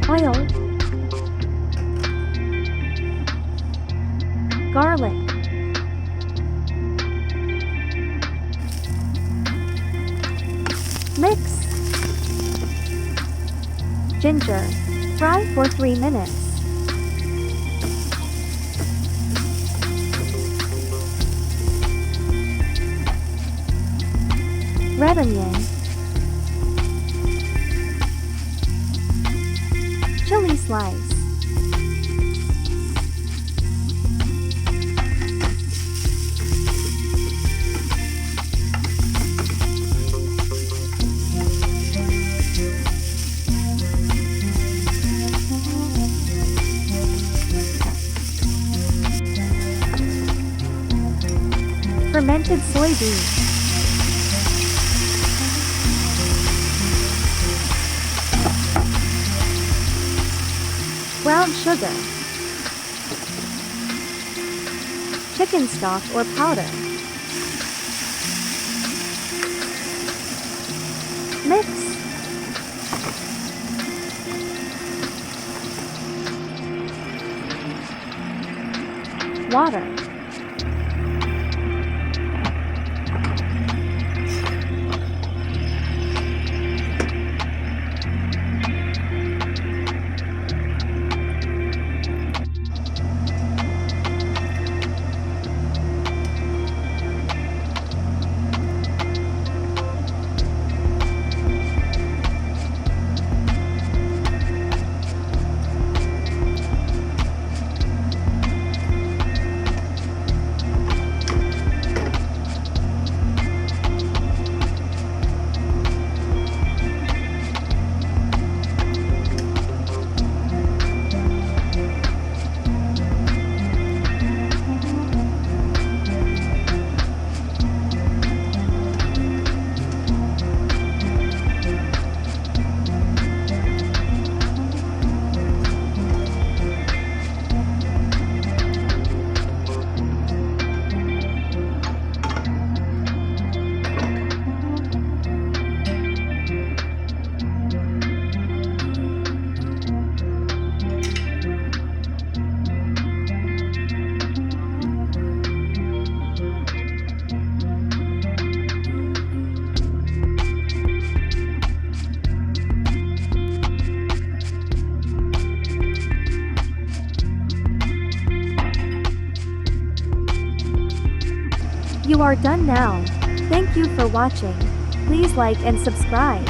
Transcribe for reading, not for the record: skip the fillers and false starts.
oil, garlic, mix, ginger, fry for 3 minutes. Red onion, chili slice, fermented soybeans, brown sugar, chicken stock or powder. Mix. Water. You are done now. Thank you for watching. Please like and subscribe.